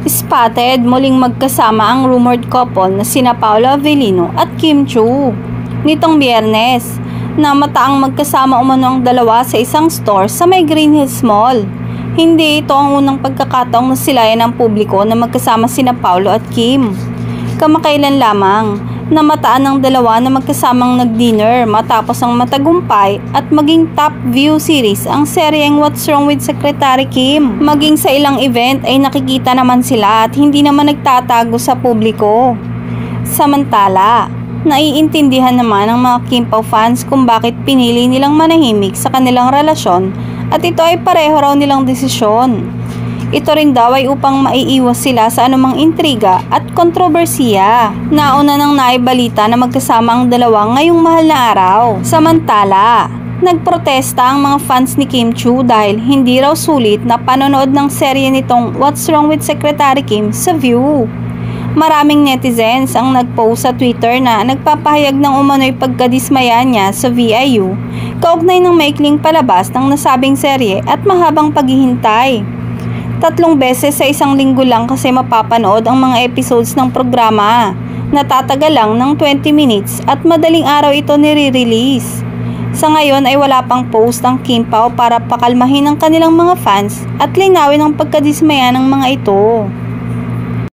Spotted muling magkasama ang rumored couple na sina Paolo Avellino at Kim Chiu nitong Biyernes, na mataang magkasama umano ang dalawa sa isang store sa may Green Hills Mall. Hindi ito ang unang pagkakataong nasilayan ng publiko na magkasama sina Paolo at Kim. Kamakailan lamang, namataan ng dalawa na magkasamang nag-dinner matapos ang matagumpay at maging top view series ang seryeng What's Wrong with Secretary Kim. Maging sa ilang event ay nakikita naman sila at hindi naman nagtatago sa publiko. Samantala, naiintindihan naman ng mga Kim Pao fans kung bakit pinili nilang manahimik sa kanilang relasyon at ito ay pareho raw nilang desisyon. Ito rin daw ay upang maiiwas sila sa anumang intriga at kontrobersiya. Nauna nang naibalita na magkasama ang dalawa ngayong mahal na araw. Samantala, nagprotesta ang mga fans ni Kim Chiu dahil hindi raw sulit na panonood ng serye nitong What's Wrong with Secretary Kim sa View. Maraming netizens ang nagpost sa Twitter na nagpapahayag ng umano'y pagkadismaya niya sa VIU kaugnay ng maikling palabas ng nasabing serye at mahabang paghihintay. 3 beses sa isang linggo lang kasi mapapanood ang mga episodes ng programa. Natatagal lang ng 20 minutes at madaling araw ito nire-release. Sa ngayon ay wala pang post ang Kim Pao para pakalmahin ang kanilang mga fans at linawin ang pagkadismaya ng mga ito.